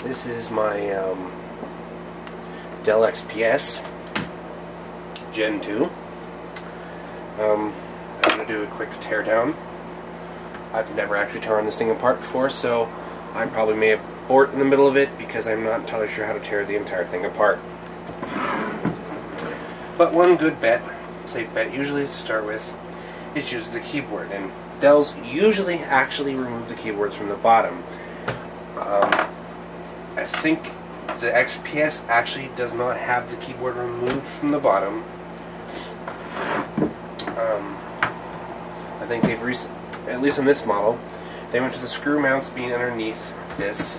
This is my Dell XPS Gen 2. I'm going to do a quick teardown. I've never actually torn this thing apart before, so I probably may abort in the middle of it because I'm not entirely sure how to tear the entire thing apart. But one good bet, safe bet, usually to start with, is use the keyboard. And Dells usually actually remove the keyboards from the bottom. I think the XPS actually does not have the keyboard removed from the bottom. I think they've at least in this model, they went to the screw mounts being underneath this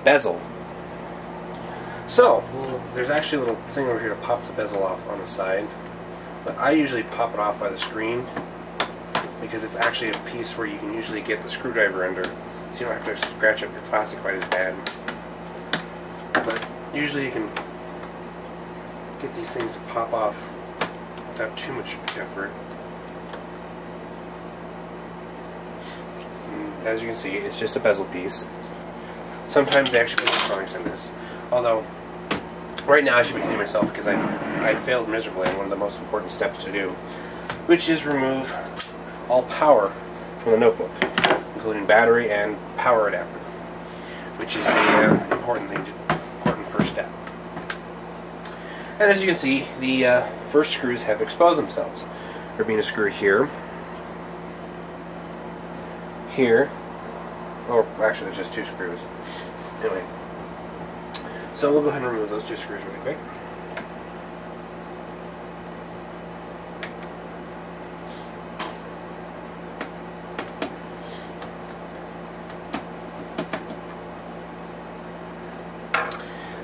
bezel. So, there's actually a little thing over here to pop the bezel off on the side, but I usually pop it off by the screen because it's actually a piece where you can usually get the screwdriver under, so you don't have to scratch up your plastic quite as bad. But usually you can get these things to pop off without too much effort. And as you can see, it's just a bezel piece. Sometimes they actually put electronics in this. Although, right now I should be hitting myself because I failed miserably on one of the most important steps to do, which is remove all power from the notebook, including battery and power adapter, which is the important first step. And as you can see, the first screws have exposed themselves. There being a screw here, here, or actually there's just two screws. Anyway, so we'll go ahead and remove those two screws really quick.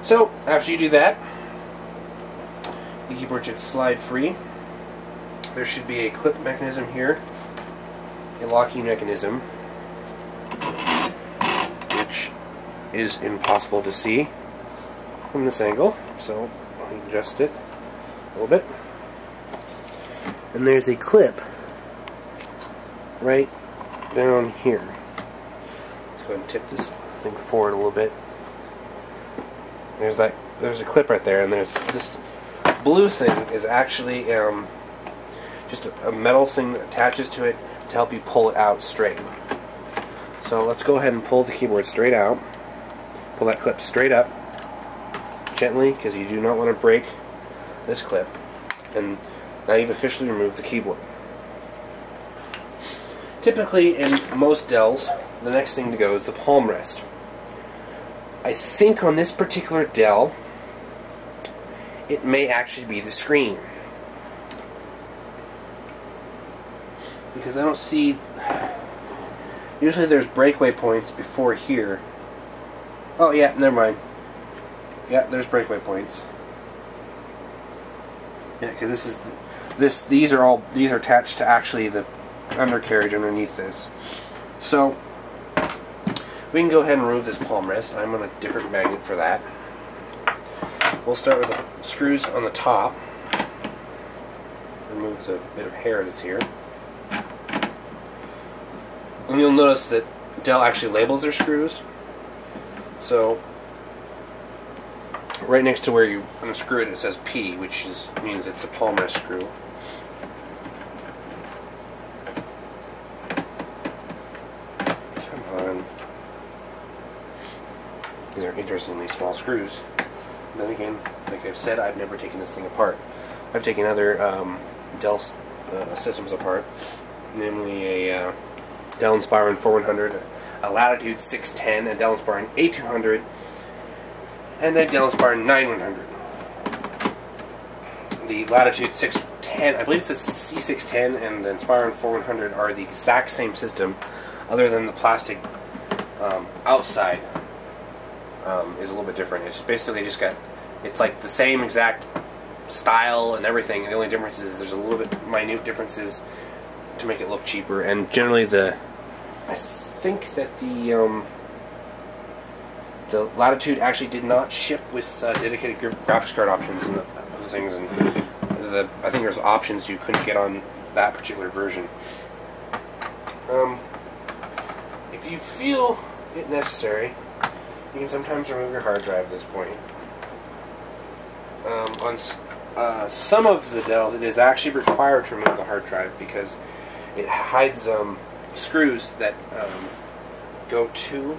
So, after you do that, the keyboard should slide free. There should be a clip mechanism here, a locking mechanism, which is impossible to see from this angle, so I'll adjust it a little bit. And there's a clip right down here. Let's go ahead and tip this thing forward a little bit. There's a clip right there, and there's this blue thing is actually just a metal thing that attaches to it to help you pull it out straight. So let's go ahead and pull the keyboard straight out. Pull that clip straight up, gently, because you do not want to break this clip. And now you've officially removed the keyboard. Typically, in most Dells, the next thing to go is the palm rest. I think on this particular Dell, it may actually be the screen. Because I don't see... Usually there's breakaway points before here. Oh yeah, never mind. Yeah, there's breakaway points. Yeah, because these are attached to actually the undercarriage underneath this. So we can go ahead and remove this palm rest. I'm on a different magnet for that. We'll start with the screws on the top. Remove the bit of hair that's here. And you'll notice that Dell actually labels their screws. So right next to where you unscrew it, it says P, which means it's the palm rest screw. Come on. These are interestingly small screws. Then again, like I've said, I've never taken this thing apart. I've taken other Dell systems apart, namely a Dell Inspiron 4100, a Latitude 610, a Dell Inspiron 8200, and a Dell Inspiron 9100. The Latitude 610, I believe the C610 and the Inspiron 4100 are the exact same system, other than the plastic outside is a little bit different. It's basically just got, it's like the same exact style and everything, and the only difference is there's a little bit minute differences to make it look cheaper. And generally I think that the Latitude actually did not ship with dedicated graphics card options and other things, and I think there's options you couldn't get on that particular version. If you feel it necessary, You can sometimes remove your hard drive at this point. On some of the Dells, it is actually required to remove the hard drive because it hides screws that go to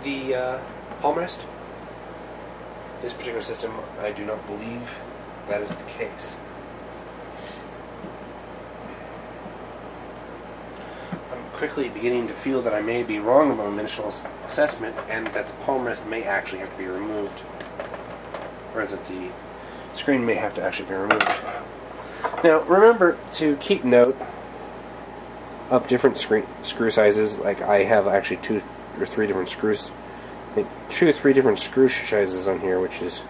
the palm rest. This particular system, I do not believe that is the case. I'm quickly beginning to feel that I may be wrong about my initial assessment and that the palm rest may actually have to be removed. Or that the screen may have to actually be removed. Now, remember to keep note of different screw sizes. Like, I have actually 2 or 3 different screws. 2 or 3 different screw sizes on here, which is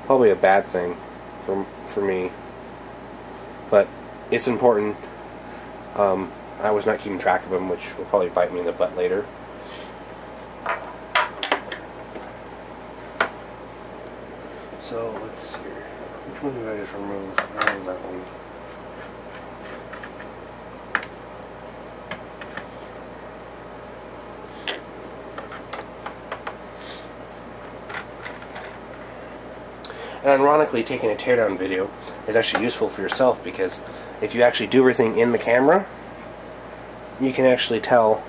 probably a bad thing for me. But it's important. I was not keeping track of them, which will probably bite me in the butt later. So, let's see here. Which one did I just remove? I remove that one. And ironically, taking a teardown video is actually useful for yourself because if you actually do everything in the camera, you can actually tell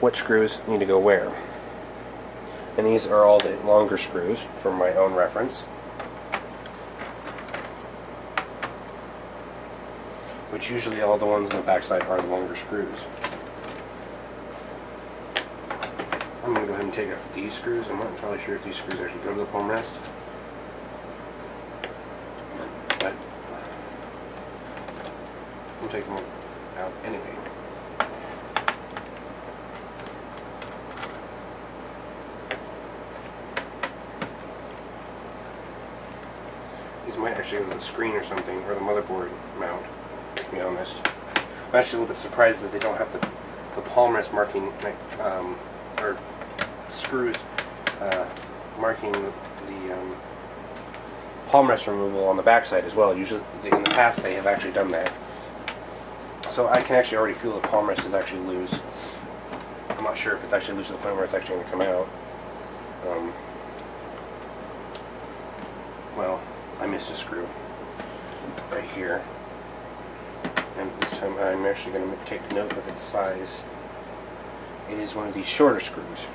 what screws need to go where. And these are all the longer screws for my own reference, which usually all the ones on the backside are the longer screws. I'm going to go ahead and take out these screws. I'm not entirely sure if these screws actually go to the palm rest, but I'll take them out anyway. These might actually go to the screen or something, or the motherboard mount, to be honest. I'm actually a little bit surprised that they don't have the palm rest marking, or screws marking the palm rest removal on the backside as well. Usually, in the past, they have actually done that. So I can actually already feel the palm rest is actually loose. I'm not sure if it's actually loose to the point where it's actually going to come out. Well, I missed a screw right here, and this time I'm actually going to take note of its size. It is one of these shorter screws.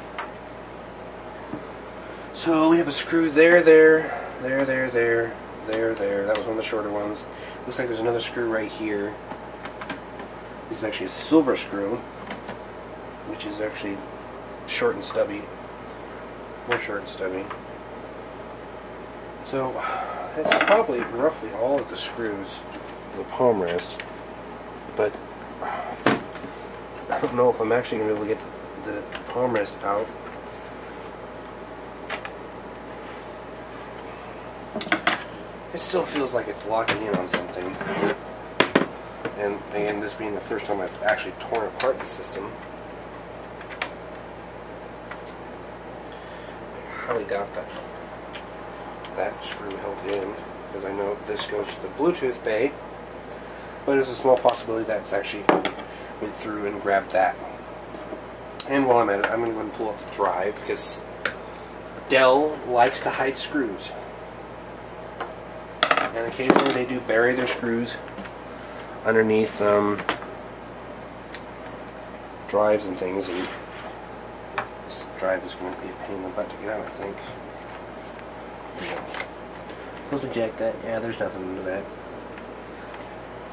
So we have a screw there. That was one of the shorter ones. Looks like there's another screw right here. This is actually a silver screw, which is actually short and stubby. More short and stubby. So that's probably roughly all of the screws for the palm rest, but I don't know if I'm actually going to be able to get the palm rest out. It still feels like it's locking in on something. And again, this being the first time I've actually torn apart the system, I highly doubt that screw held in, because I know this goes to the Bluetooth bay, but there's a small possibility that it's actually went through and grabbed that. And while I'm at it, I'm going to go and pull out the drive, because Dell likes to hide screws. And occasionally they do bury their screws underneath drives and things, and this drive is going to be a pain in the butt to get out, I think. Let's eject that. Yeah, there's nothing under that.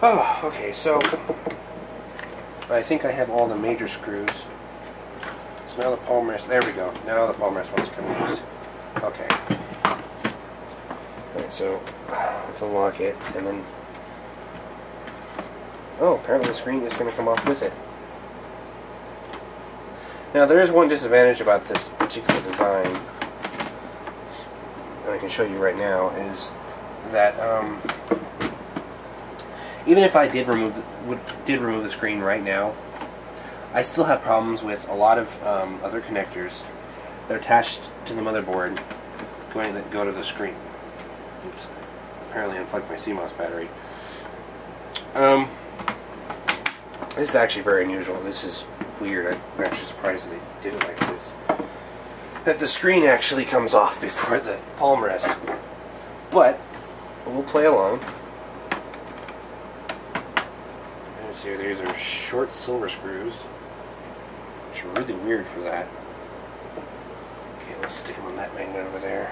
Oh, okay, so I think I have all the major screws. So now the palm rest, there we go. Now the palm rest wants to come loose. Okay. Alright, so let's unlock it, and then, oh, apparently the screen is going to come off with it. Now there is one disadvantage about this particular design, and I can show you right now, is that even if I did remove the screen right now, I still have problems with a lot of other connectors that are attached to the motherboard that go to the screen. Oops. Apparently unplugged my CMOS battery. This is actually very unusual. This is weird. I'm actually surprised that they did it like this. That the screen actually comes off before the palm rest. But we'll play along. Let's see, these are short silver screws, which are really weird for that. Okay, let's stick them on that magnet over there.